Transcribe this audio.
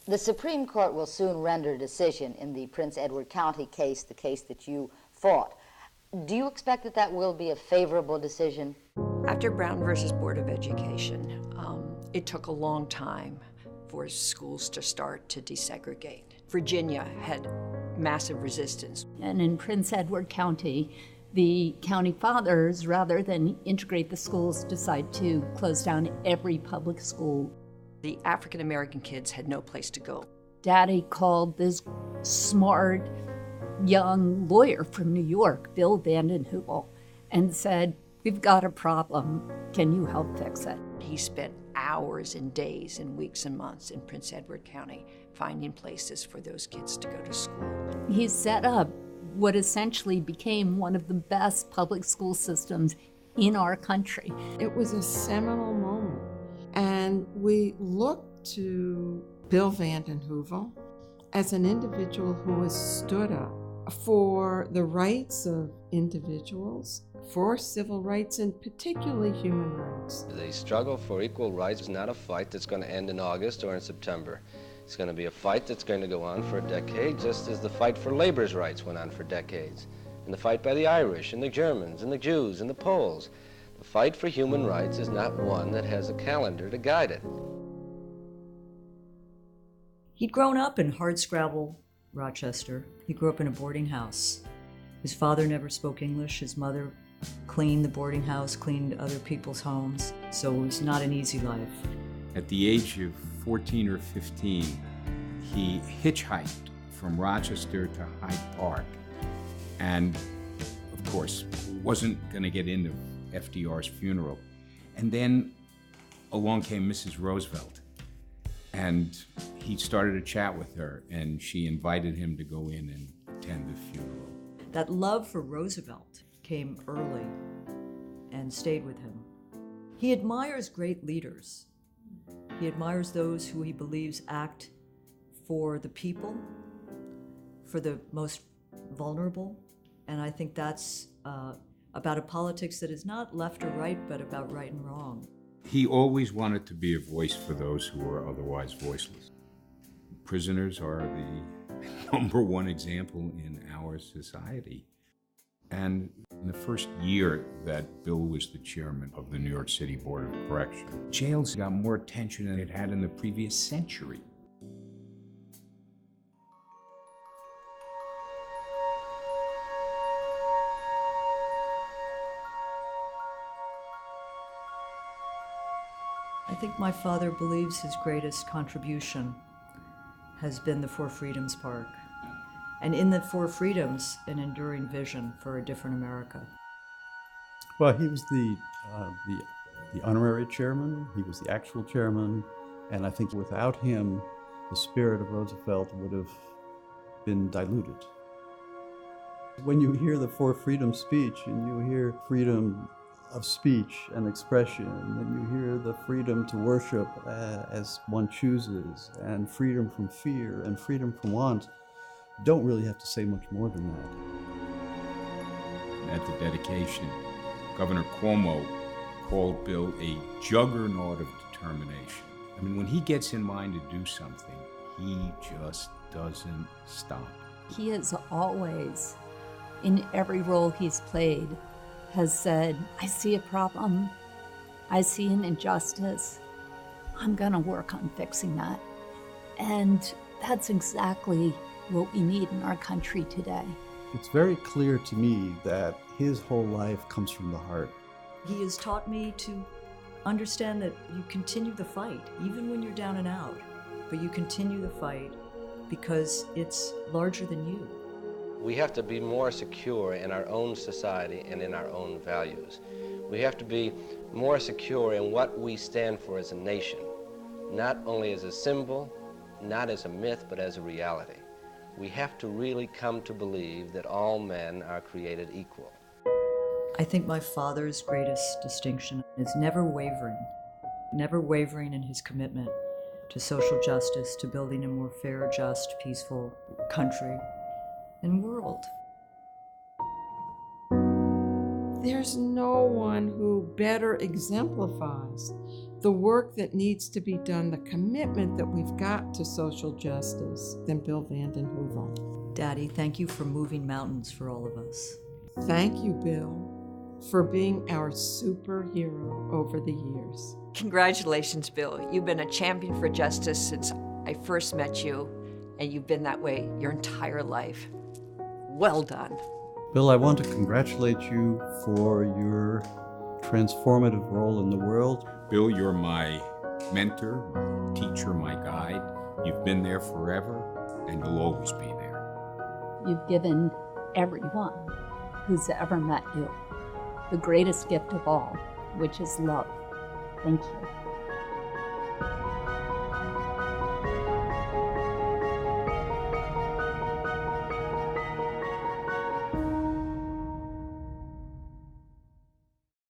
The Supreme Court will soon render a decision in the Prince Edward County case, the case that you fought. Do you expect that that will be a favorable decision? After Brown versus Board of Education, it took a long time for schools to start to desegregate. Virginia had massive resistance. And in Prince Edward County, the county fathers, rather than integrate the schools, decide to close down every public school. The African American kids had no place to go. Daddy called this smart young lawyer from New York, Bill Vanden Heuvel, and said, "We've got a problem. Can you help fix it?" He spent hours and days and weeks and months in Prince Edward County finding places for those kids to go to school. He set up what essentially became one of the best public school systems in our country. It was a seminal moment. And we looked to Bill Vanden Heuvel as an individual who has stood up for the rights of individuals, for civil rights, and particularly human rights. The struggle for equal rights is not a fight that's going to end in August or in September. It's going to be a fight that's going to go on for a decade, just as the fight for labor's rights went on for decades, and the fight by the Irish and the Germans and the Jews and the Poles. The fight for human rights is not one that has a calendar to guide it. He'd grown up in hardscrabble Rochester. He grew up in a boarding house. His father never spoke English. His mother cleaned the boarding house, cleaned other people's homes, so it was not an easy life. At the age of 14 or 15, he hitchhiked from Rochester to Hyde Park, and of course wasn't going to get into FDR's funeral. And then along came Mrs. Roosevelt, and he started a chat with her, and she invited him to go in and attend the funeral. That love for Roosevelt came early and stayed with him. He admires great leaders. He admires those who he believes act for the people, for the most vulnerable, and I think that's about a politics that is not left or right, but about right and wrong. He always wanted to be a voice for those who were otherwise voiceless. Prisoners are the number one example in our society. And in the first year that Bill was the chairman of the New York City Board of Corrections, jails got more attention than it had in the previous century. I think my father believes his greatest contribution has been the Four Freedoms Park. And in the Four Freedoms, an enduring vision for a different America. Well, he was the honorary chairman, he was the actual chairman, and I think without him, the spirit of Roosevelt would have been diluted. When you hear the Four Freedoms speech, and you hear freedom of speech and expression, and you hear the freedom to worship as one chooses, and freedom from fear, and freedom from want, don't really have to say much more than that. At the dedication, Governor Cuomo called Bill a juggernaut of determination. I mean, when he gets in mind to do something, he just doesn't stop. He has always, in every role he's played, has said, I see a problem, I see an injustice, I'm gonna work on fixing that. And that's exactly what we need in our country today. It's very clear to me that his whole life comes from the heart. He has taught me to understand that you continue the fight, even when you're down and out, but you continue the fight because it's larger than you. We have to be more secure in our own society and in our own values. We have to be more secure in what we stand for as a nation, not only as a symbol, not as a myth, but as a reality. We have to really come to believe that all men are created equal. I think my father's greatest distinction is never wavering in his commitment to social justice, to building a more fair, just, peaceful country and world. there's no one who better exemplifies the work that needs to be done, the commitment that we've got to social justice than Bill vanden Heuvel. Daddy, thank you for moving mountains for all of us. Thank you, Bill, for being our superhero over the years. Congratulations, Bill. You've been a champion for justice since I first met you, and you've been that way your entire life. Well done. Bill, I want to congratulate you for your transformative role in the world. Bill, you're my mentor, my teacher, my guide. You've been there forever, and you'll always be there. You've given everyone who's ever met you the greatest gift of all, which is love. Thank you.